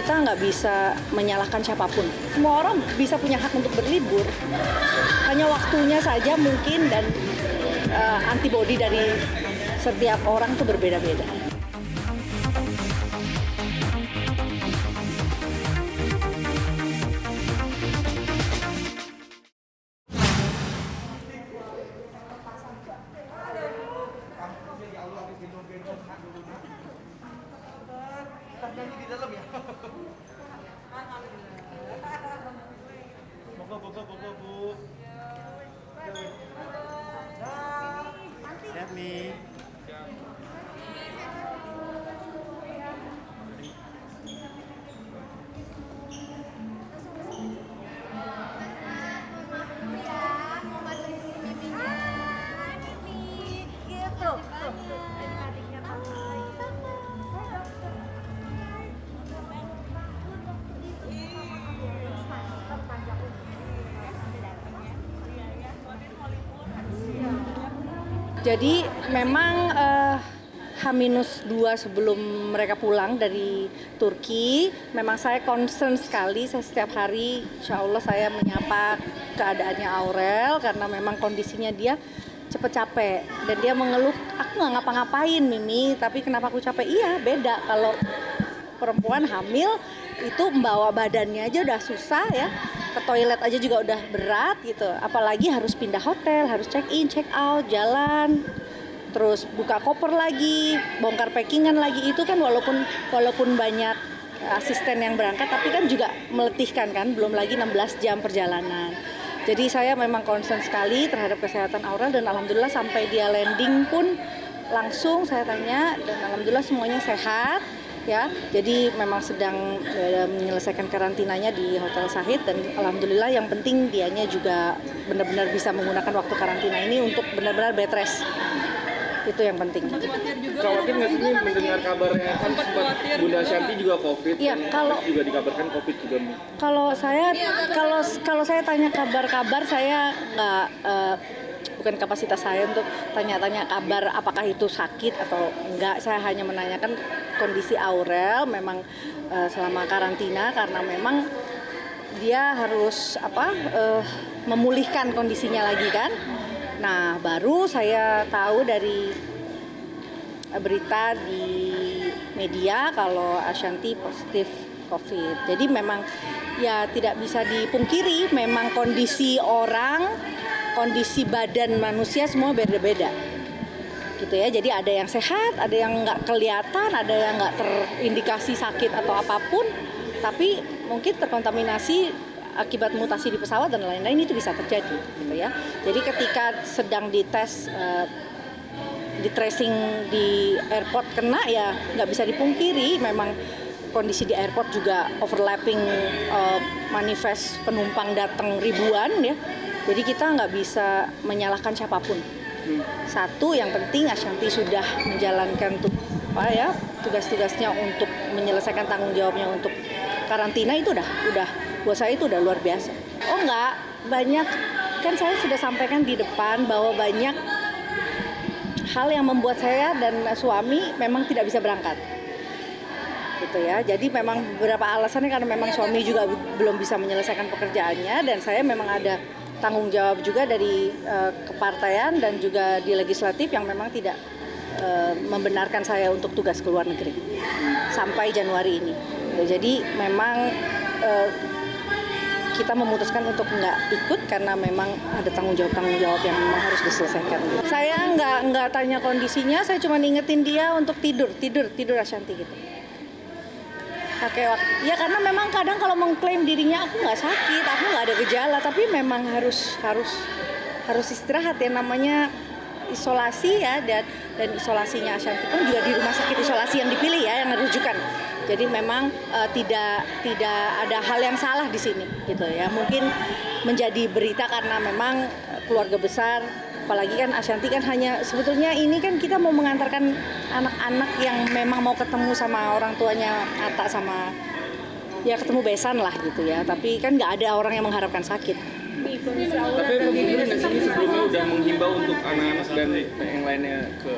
kita nggak bisa menyalahkan siapapun. Semua orang bisa punya hak untuk berlibur. Hanya waktunya saja mungkin dan antibodi dari setiap orang itu berbeda-beda. Nyanyi di dalam ya. Bobo Bu. Lihat nih. Jadi memang H-2 sebelum mereka pulang dari Turki, memang saya concern sekali. Saya setiap hari, insya Allah saya menyapa keadaannya Aurel karena memang kondisinya dia cepet capek dan dia mengeluh, aku nggak ngapa-ngapain Mimi, tapi kenapa aku capek? Iya beda kalau perempuan hamil itu membawa badannya aja udah susah ya. Ke toilet aja juga udah berat gitu, apalagi harus pindah hotel, harus check in, check out, jalan, terus buka koper lagi, bongkar packingan lagi. Itu kan walaupun banyak asisten yang berangkat, tapi kan juga meletihkan kan, belum lagi 16 jam perjalanan. Jadi saya memang concern sekali terhadap kesehatan Aurel dan alhamdulillah sampai dia landing pun langsung saya tanya dan alhamdulillah semuanya sehat. Ya, jadi memang sedang menyelesaikan karantinanya di Hotel Shahid dan alhamdulillah yang penting dianya juga benar-benar bisa menggunakan waktu karantina ini untuk benar-benar bed rest. Itu yang penting. Khawatir nggak sih mendengar kabarnya kan sempat Bunda Shanti juga COVID? Iya, kalau juga dikabarkan COVID juga. Kalau saya tanya kabar-kabar saya nggak bukan kapasitas saya untuk tanya-tanya kabar apakah itu sakit atau enggak. Saya hanya menanyakan kondisi Aurel memang selama karantina karena memang dia harus memulihkan kondisinya lagi kan. Nah, baru saya tahu dari berita di media kalau Ashanti positif COVID. Jadi memang ya tidak bisa dipungkiri memang kondisi orang, kondisi badan manusia semua beda-beda gitu ya. Jadi ada yang sehat, ada yang nggak kelihatan, ada yang nggak terindikasi sakit atau apapun, tapi mungkin terkontaminasi akibat mutasi di pesawat dan lain-lain, itu bisa terjadi gitu ya. Jadi ketika sedang dites di tracing di airport kena, ya nggak bisa dipungkiri memang kondisi di airport juga overlapping, manifest penumpang datang ribuan ya. Jadi kita nggak bisa menyalahkan siapapun. Satu, yang penting Ashanti sudah menjalankan tugas-tugasnya untuk menyelesaikan tanggung jawabnya untuk karantina, itu udah buat saya itu udah luar biasa. Oh enggak, banyak kan saya sudah sampaikan di depan bahwa banyak hal yang membuat saya dan suami memang tidak bisa berangkat. Gitu ya. Jadi memang beberapa alasannya karena memang suami juga belum bisa menyelesaikan pekerjaannya dan saya memang ada tanggung jawab juga dari kepartaian dan juga di legislatif yang memang tidak membenarkan saya untuk tugas ke luar negeri sampai Januari ini. Jadi memang kita memutuskan untuk nggak ikut karena memang ada tanggung jawab yang memang harus diselesaikan. Saya nggak tanya kondisinya, saya cuma ingetin dia untuk tidur Ashanti gitu. Pakai waktu. Ya karena memang kadang kalau mengklaim dirinya aku nggak sakit, aku nggak ada gejala, tapi memang harus istirahat ya, namanya isolasi ya, dan isolasinya Ashanti pun juga di rumah sakit isolasi yang dipilih ya, yang rujukan. Jadi memang tidak ada hal yang salah di sini gitu ya. Mungkin menjadi berita karena memang keluarga besar, apalagi kan Ashanti kan hanya sebetulnya ini kan kita mau mengantarkan anak-anak yang memang mau ketemu sama orang tuanya Atta sama ya ketemu besan lah gitu ya. Tapi kan nggak ada orang yang mengharapkan sakit. Tapi emang bener nggak sih ini sebelumnya udah menghimbau untuk anak-anak dan yang lainnya ke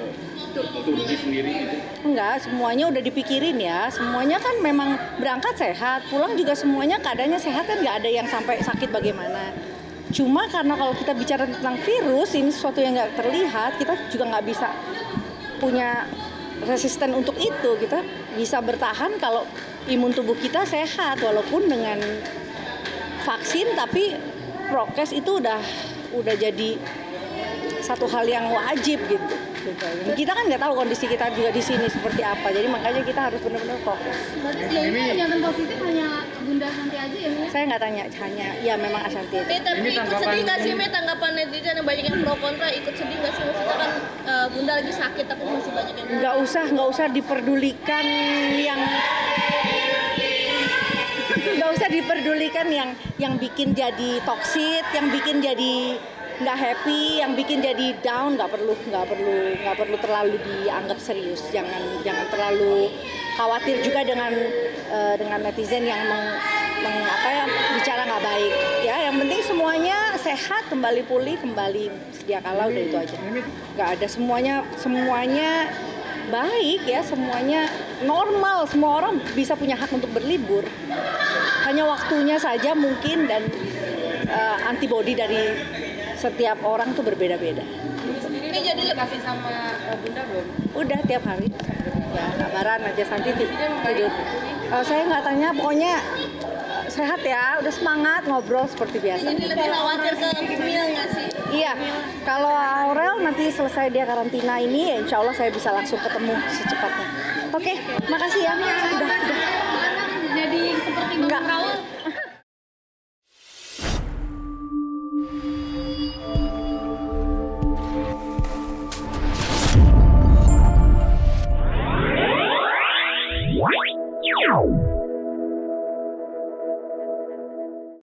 Turki sendiri gitu? Enggak, semuanya udah dipikirin ya. Semuanya kan memang berangkat sehat, pulang juga semuanya keadaannya sehat kan, nggak ada yang sampai sakit bagaimana. Cuma karena kalau kita bicara tentang virus, ini sesuatu yang nggak terlihat, kita juga nggak bisa punya resisten untuk itu. Kita bisa bertahan kalau imun tubuh kita sehat, walaupun dengan vaksin, tapi prokes itu udah jadi satu hal yang wajib gitu. Kita kan nggak tahu kondisi kita juga di sini seperti apa, jadi makanya kita harus benar-benar fokus. Berarti sejauh ini pernyataan positif hanya Bunda Ashanti aja ya, Mi? Saya nggak tanya, hanya ya memang Ashanti aja. Tapi ikut sedih nggak sih, Mi, tanggapan netizen yang banyak yang pro kontra, ikut sedih nggak sih? Maksudnya kan Bunda lagi sakit tapi masih banyak yang Nggak usah diperdulikan yang bikin jadi toxic, yang bikin jadi nggak happy, yang bikin jadi down. Nggak perlu terlalu dianggap serius. Jangan terlalu khawatir juga dengan netizen yang bicara nggak baik. Ya, yang penting semuanya sehat, kembali pulih, kembali sedia kala, udah itu aja. Nggak ada, semuanya baik ya, semuanya normal, semua orang bisa punya hak untuk berlibur. Hanya waktunya saja mungkin, dan antibodi dari setiap orang tuh berbeda-beda. Ini jadi Kasih sama Bunda belum? Udah tiap hari ya kabaran aja, Santi tidur. Saya nggak tanya, pokoknya sehat ya, udah semangat ngobrol seperti biasa. ini lebih khawatir ke Mil nggak sih? Iya, kalau Aurel nanti selesai dia karantina ini, ya insya Allah saya bisa langsung ketemu secepatnya. Oke, makasih ya. Udah. Jadi seperti Enggak. Bang Raul. Wow.